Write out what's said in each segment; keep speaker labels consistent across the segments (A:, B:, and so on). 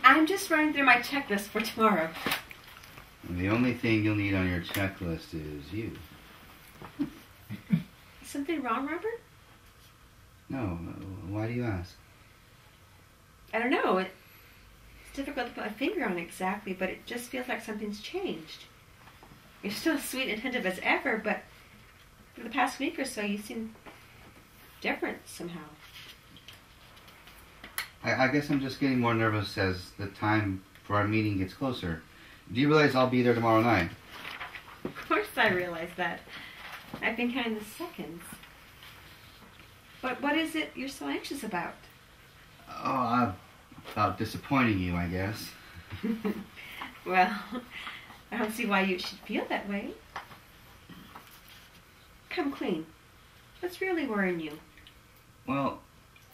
A: I'm just running through my checklist for tomorrow.
B: The only thing you'll need on your checklist is you.
A: Is something wrong, Robert?
B: No. Why do you ask?
A: I don't know. It's difficult to put my finger on exactly, but it just feels like something's changed. You're still as sweet and attentive as ever, but for the past week or so, you seem different somehow.
B: I guess I'm just getting more nervous as the time for our meeting gets closer. Do you realize I'll be there tomorrow night?
A: Of course I realize that. I've been counting the seconds. But what is it you're so anxious about?
B: Oh, about disappointing you, I guess.
A: Well, I don't see why you should feel that way. Come clean. What's really worrying you?
B: Well,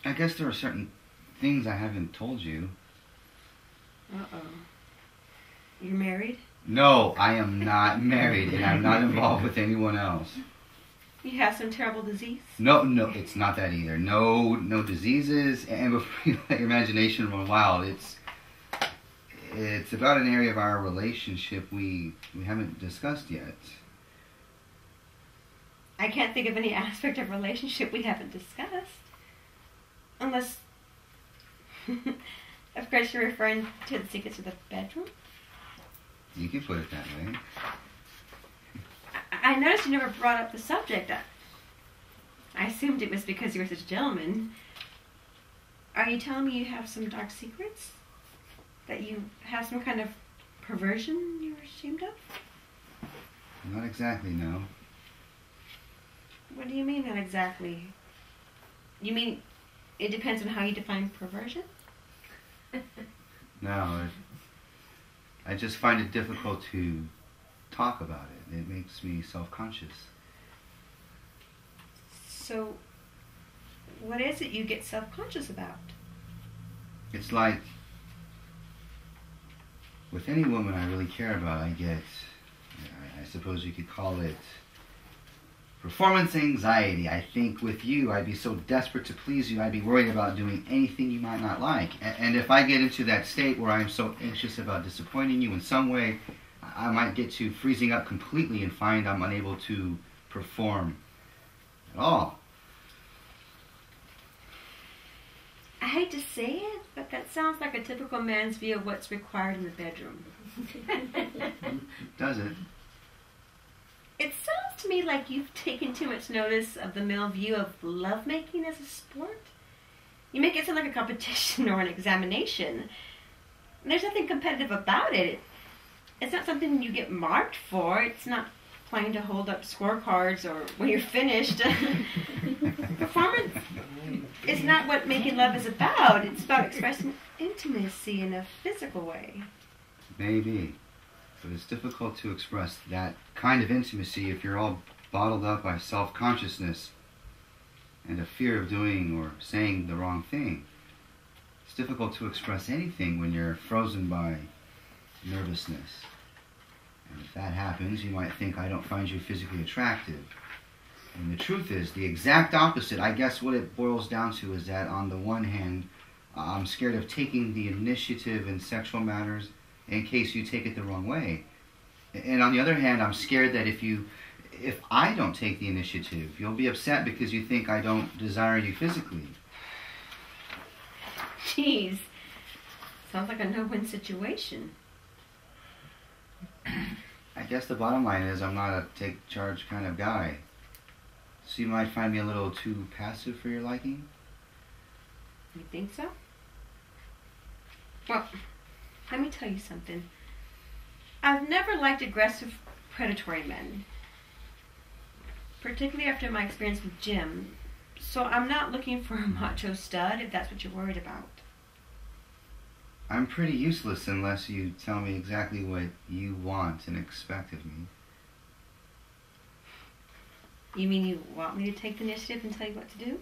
B: I guess there are certain things I haven't told you.
A: Uh-oh. You're married?
B: No, I am not married, and I'm not involved with anyone else.
A: You have some terrible disease?
B: No, it's not that either. No diseases, and before you let your imagination run wild, it's about an area of our relationship we haven't discussed yet.
A: I can't think of any aspect of relationship we haven't discussed. Unless... Of course you're referring to the secrets of the bedroom?
B: You could put it that way.
A: I noticed you never brought up the subject. I assumed it was because you were such a gentleman. Are you telling me you have some dark secrets? That you have some kind of perversion you're ashamed of?
B: Not exactly, no.
A: What do you mean, not exactly? You mean it depends on how you define perversion?
B: No, I just find it difficult to talk about it. It makes me self-conscious.
A: So, what is it you get self-conscious about?
B: It's like, with any woman I really care about, I suppose you could call it performance anxiety. I think with you, I'd be so desperate to please you, I'd be worried about doing anything you might not like. And if I get into that state where I'm so anxious about disappointing you in some way, I might get to freezing up completely and find I'm unable to perform at all.
A: I hate to say it, but that sounds like a typical man's view of what's required in the bedroom.
B: Does it?
A: It sounds to me like you've taken too much notice of the male view of lovemaking as a sport. You make it sound like a competition or an examination. There's nothing competitive about it. It's not something you get marked for. It's not playing to hold up scorecards or when you're finished. Performance is not what making love is about. It's about expressing intimacy in a physical way.
B: Maybe. But it's difficult to express that kind of intimacy if you're all bottled up by self-consciousness and a fear of doing or saying the wrong thing. It's difficult to express anything when you're frozen by nervousness. And if that happens, you might think I don't find you physically attractive. And the truth is the exact opposite. I guess what it boils down to is that on the one hand, I'm scared of taking the initiative in sexual matters in case you take it the wrong way. And on the other hand, I'm scared that if I don't take the initiative, you'll be upset because you think I don't desire you physically.
A: Jeez. Sounds like a no-win situation.
B: I guess the bottom line is I'm not a take-charge kind of guy. So you might find me a little too passive for your liking?
A: You think so? Well, let me tell you something. I've never liked aggressive, predatory men. Particularly after my experience with Jim. So I'm not looking for a macho stud, if that's what you're worried about.
B: I'm pretty useless unless you tell me exactly what you want and expect of me.
A: You mean you want me to take the initiative and tell you what to do?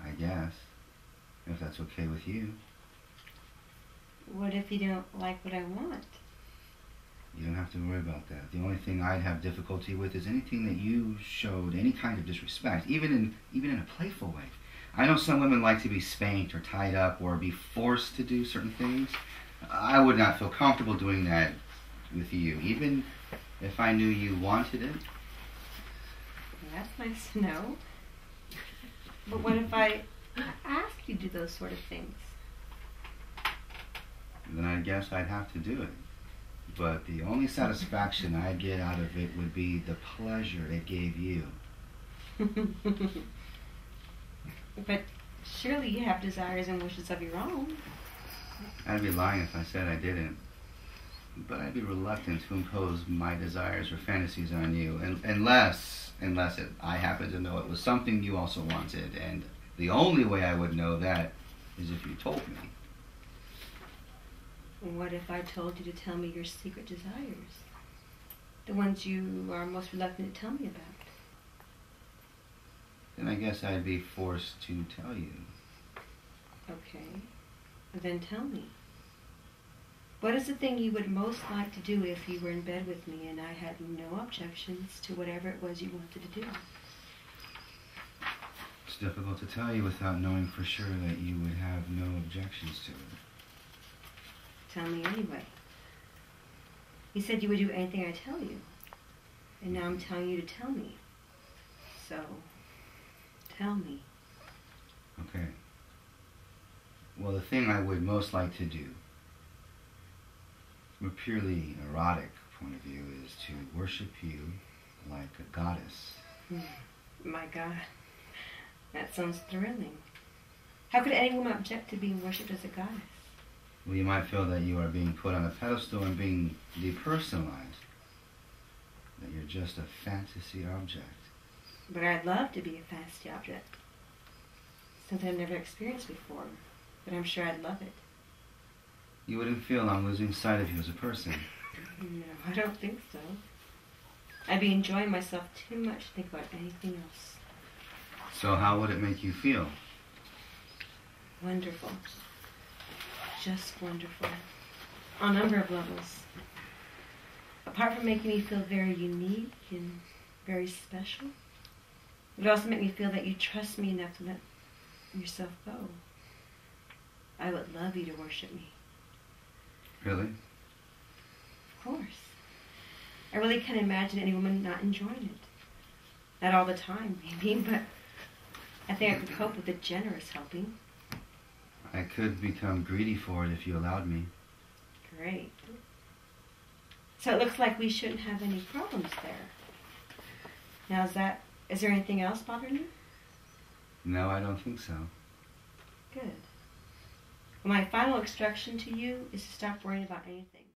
B: I guess. If that's okay with you.
A: What if you don't like what I want?
B: You don't have to worry about that. The only thing I'd have difficulty with is anything that you showed any kind of disrespect, even in a playful way. I know some women like to be spanked or tied up or be forced to do certain things. I would not feel comfortable doing that with you, even if I knew you wanted it.
A: That's nice to know. But what if I ask you to do those sort of things?
B: Then I guess I'd have to do it. But the only satisfaction I'd get out of it would be the pleasure it gave you.
A: But surely you have desires and wishes of your own.
B: I'd be lying if I said I didn't. But I'd be reluctant to impose my desires or fantasies on you, unless I happen to know it was something you also wanted. And the only way I would know that is if you told me.
A: What if I told you to tell me your secret desires? The ones you are most reluctant to tell me about?
B: Then I guess I'd be forced to tell you.
A: Okay. Then tell me. What is the thing you would most like to do if you were in bed with me and I had no objections to whatever it was you wanted to do?
B: It's difficult to tell you without knowing for sure that you would have no objections to it.
A: Tell me anyway. You said you would do anything I tell you. And now I'm telling you to tell me. So, tell me.
B: Okay. Well, the thing I would most like to do, from a purely erotic point of view, is to worship you like a goddess.
A: My God. That sounds thrilling. How could anyone object to being worshipped as a goddess?
B: Well, you might feel that you are being put on a pedestal and being depersonalized. That you're just a fantasy object.
A: But I'd love to be a fantasy object. Something I've never experienced before. But I'm sure I'd love it.
B: You wouldn't feel I'm losing sight of you as a person.
A: No, I don't think so. I'd be enjoying myself too much to think about anything else.
B: So how would it make you feel?
A: Wonderful. Just wonderful. On a number of levels. Apart from making me feel very unique and very special, it would also make me feel that you trust me enough to let yourself go. I would love you to worship me.
B: Really?
A: Of course. I really can't imagine any woman not enjoying it. Not all the time, maybe, but I think I could cope with a generous helping.
B: I could become greedy for it if you allowed me.
A: Great. So it looks like we shouldn't have any problems there. Now is there anything else bothering you?
B: No, I don't think so.
A: Good. Well, my final instruction to you is to stop worrying about anything.